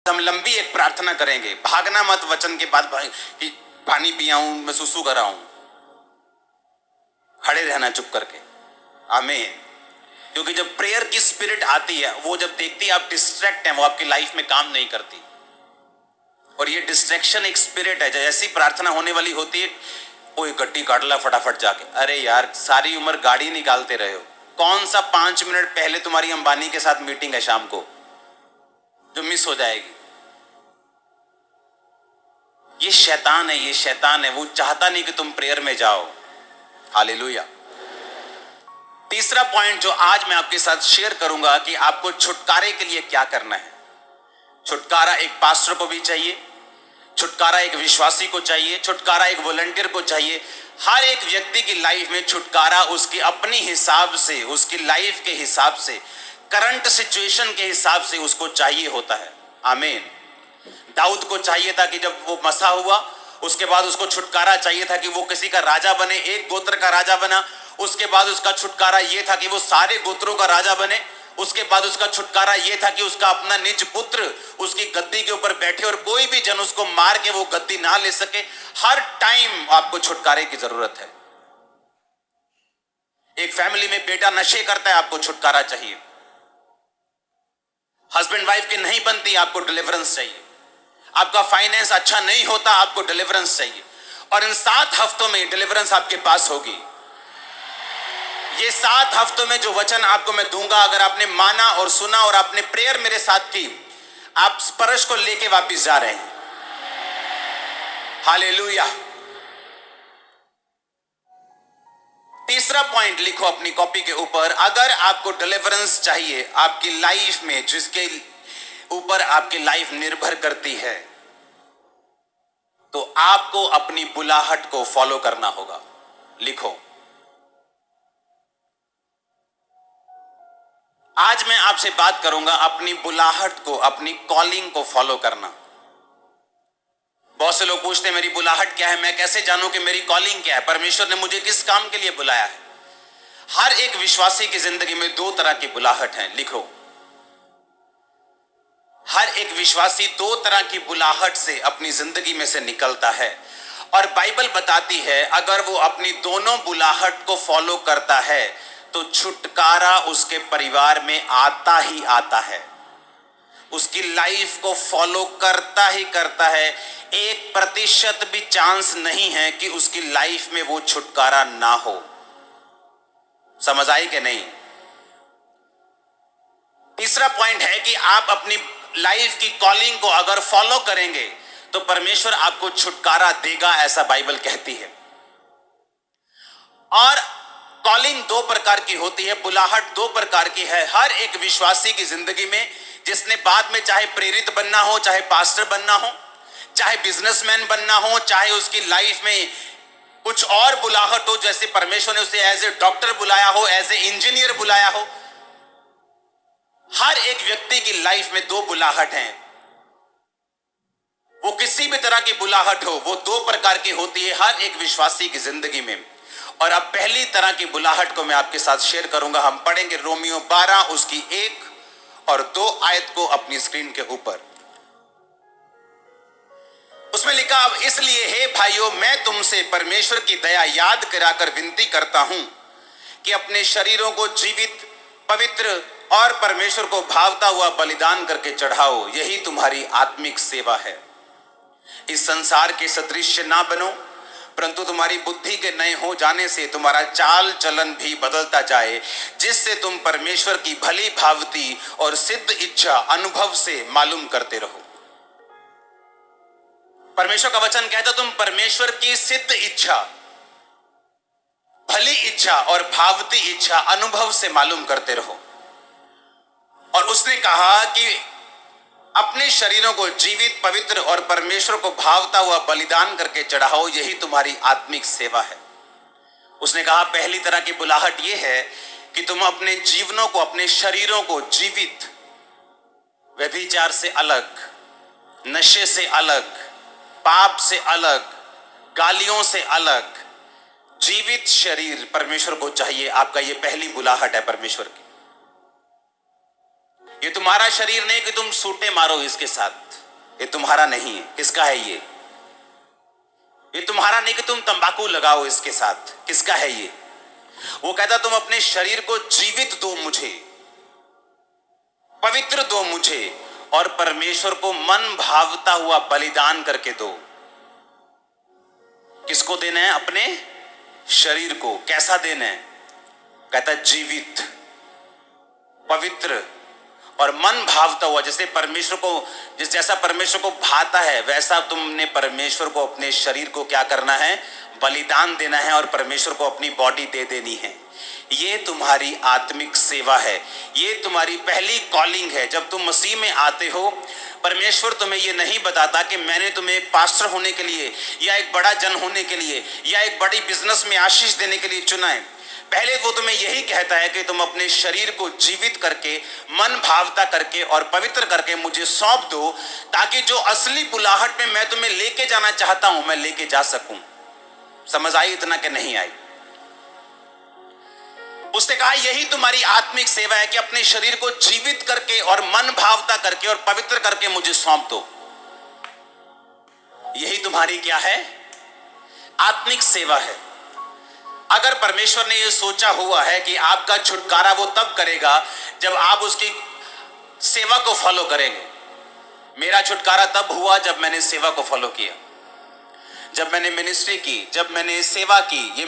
हम लंबी एक प्रार्थना करेंगे, भागना मत वचन के बाद कि पानी पियाऊं, मैं सुसु कर रहा हूं, खड़े रहना चुप करके। आमीन। क्योंकि जब प्रेयर की स्पिरिट आती है, वो जब देखती है आप डिस्ट्रैक्ट हैं, वो आपकी लाइफ में काम नहीं करती। और ये डिस्ट्रैक्शन एक स्पिरिट है। जैसी प्रार्थना होने वाली होती है, कोई गड्डी काट ला फटाफट जाके, अरे यार सारी उम्र गाड़ी निकालते रहे हो, कौन सा 5 मिनट पहले तुम्हारी अंबानी के साथ मीटिंग है शाम को जो मिस हो जाएगी। ये शैतान है, ये शैतान है, वो चाहता नहीं कि तुम प्रेयर में जाओ। हालेलुया। तीसरा पॉइंट जो आज मैं आपके साथ शेयर करूंगा कि आपको छुटकारे के लिए क्या करना है। छुटकारा एक पास्टर को भी चाहिए, छुटकारा एक विश्वासी को चाहिए, छुटकारा एक वॉलंटियर को चाहिए। हर एक व्यक्ति की लाइफ में छुटकारा उसकी अपनी हिसाब से, उसकी लाइफ के हिसाब से, करंट सिचुएशन के हिसाब से उसको चाहिए होता है। आमीन। दाऊद को चाहिए था कि जब वो मसा हुआ, उसके बाद उसको छुटकारा चाहिए था कि वो किसी का राजा बने, एक गोत्र का राजा बना। उसके बाद उसका छुटकारा ये था कि वो सारे गोत्रों का राजा बने। उसके बाद उसका छुटकारा ये था कि उसका अपना निज पुत्र उसकी गद्दी के ऊपर बैठे और कोई भी जन उसको मार के वो गद्दी ना ले सके। हर टाइम आपको छुटकारे की जरूरत है। एक फैमिली में बेटा नशे करता है, आपको छुटकारा चाहिए। हस्बैंड वाइफ की नहीं बनती, आपको डिलीवरेंस चाहिए। आपका फाइनेंस अच्छा नहीं होता, आपको डिलीवरेंस चाहिए। और इन 7 हफ्तों में डिलीवरेंस आपके पास होगी। ये 7 हफ्तों में जो वचन आपको मैं दूंगा, अगर आपने माना और सुना और आपने प्रेयर मेरे साथ की, आप स्पर्श को लेके वापस जा रहे हैं। हालेलुया। तीसरा पॉइंट लिखो अपनी कॉपी के ऊपर। अगर आपको डिलीवरेंस चाहिए आपकी लाइफ में, जिसके ऊपर आपकी लाइफ निर्भर करती है, तो आपको अपनी बुलाहट को फॉलो करना होगा। लिखो, आज मैं आपसे बात करूंगा अपनी बुलाहट को, अपनी कॉलिंग को फॉलो करना। बहुत से लोग पूछते हैं मेरी बुलाहट क्या है, मैं कैसे जानूं कि मेरी कॉलिंग क्या है, परमेश्वर ने मुझे किस काम के लिए बुलाया है। हर एक विश्वासी की जिंदगी में 2 तरह की बुलाहट है। लिखो, हर एक विश्वासी 2 तरह की बुलाहट से अपनी जिंदगी में से निकलता है। और बाइबल बताती है अगर वो अपनी दोनों बुलाहट को फॉलो करता है तो छुटकारा उसके परिवार में आता ही आता है। उसकी लाइफ को फॉलो करता ही करता है। 1% भी चांस नहीं है कि उसकी लाइफ में वो छुटकारा ना हो। समझ आई कि नहीं? तीसरा पॉइंट है कि आप अपनी लाइफ की कॉलिंग को अगर फॉलो करेंगे तो परमेश्वर आपको छुटकारा देगा, ऐसा बाइबल कहती है। और कॉलिंग 2 प्रकार की होती है, बुलाहट 2 प्रकार की है हर एक विश्वासी की जिंदगी में, जिसने बाद में चाहे प्रेरित बनना हो, चाहे पास्टर बनना हो, चाहे बिजनेसमैन बनना हो, चाहे उसकी लाइफ में कुछ और बुलाहट हो, जैसे परमेश्वर ने उसे एज ए डॉक्टर बुलाया हो, एज ए इंजीनियर बुलाया हो। हर एक व्यक्ति की लाइफ में 2 बुलाहट हैं। वो किसी भी तरह की बुलाहट हो, वो 2 प्रकार की होती है हर एक विश्वासी की जिंदगी में। और अब पहली तरह की बुलाहट को मैं आपके साथ शेयर करूंगा। हम पढ़ेंगे रोमियो 12 उसकी 1 और 2 आयत को अपनी स्क्रीन के ऊपर। उसमें लिखा, अब इसलिए हे भाइयों, मैं तुमसे परमेश्वर की दया याद कराकर विनती करता हूं कि अपने शरीरों को जीवित, पवित्र और परमेश्वर को भावता हुआ बलिदान करके चढ़ाओ, यही तुम्हारी आत्मिक सेवा है। इस संसार के सदृश ना बनो, परंतु तुम्हारी बुद्धि के नए हो जाने से तुम्हारा चाल चलन भी बदलता जाए, जिससे तुम परमेश्वर की भली भावती और सिद्ध इच्छा अनुभव से मालूम करते रहो। परमेश्वर का वचन कहता तुम परमेश्वर की सिद्ध इच्छा, भली इच्छा और भावती इच्छा अनुभव से मालूम करते रहो। और उसने कहा कि अपने शरीरों को जीवित, पवित्र और परमेश्वर को भावता हुआ बलिदान करके चढ़ाओ, यही तुम्हारी आत्मिक सेवा है। उसने कहा पहली तरह की बुलाहट यह है कि तुम अपने जीवनों को, अपने शरीरों को जीवित, व्यभिचार से अलग, नशे से अलग, पाप से अलग, गालियों से अलग, जीवित शरीर परमेश्वर को चाहिए। आपका ये पहली बुलाहट है परमेश्वर की। ये तुम्हारा शरीर नहीं कि तुम सूटे मारो इसके साथ। ये तुम्हारा नहीं है। किसका है ये? ये तुम्हारा नहीं कि तुम तंबाकू लगाओ इसके साथ। किसका है ये? वो कहता तुम अपने शरीर को जीवित दो मुझे, पवित्र दो मुझे, और परमेश्वर को मन भावता हुआ बलिदान करके दो। किसको देना है? अपने शरीर को। कैसा देना है? कहता जीवित, पवित्र और मन भावता हुआ। जैसे परमेश्वर को, जैसा परमेश्वर को भाता है वैसा तुमने परमेश्वर को अपने शरीर को क्या करना है? बलिदान देना है और परमेश्वर को अपनी बॉडी दे देनी है। ये तुम्हारी आत्मिक सेवा है। ये तुम्हारी पहली कॉलिंग है। जब तुम मसीह में आते हो, परमेश्वर तुम्हें ये नहीं बताता कि मैंने तुम्हें एक पास्टर होने के लिए या एक बड़ा जन होने के लिए या एक बड़ी बिजनेस में आशीष देने के लिए चुना है। पहले वो तुम्हें यही कहता है कि तुम अपने शरीर को जीवित करके, मन भावता करके और पवित्र करके मुझे सौंप दो, ताकि जो असली बुलाहट में मैं तुम्हें लेके जाना चाहता हूं मैं लेके जा सकूं। समझ आई इतना कि नहीं आई? उसने कहा यही तुम्हारी आत्मिक सेवा है कि अपने शरीर को जीवित करके और मन भावता करके और पवित्र करके मुझे सौंप दो। यही तुम्हारी क्या है? आत्मिक सेवा है। अगर परमेश्वर ने यह सोचा हुआ है कि आपका छुटकारा वो तब करेगा जब आप उसकी सेवा को फॉलो करेंगे। मेरा छुटकारा तब हुआ जब मैंने सेवा को फॉलो किया, जब मैंने मिनिस्ट्री की, जब मैंने सेवा की। ये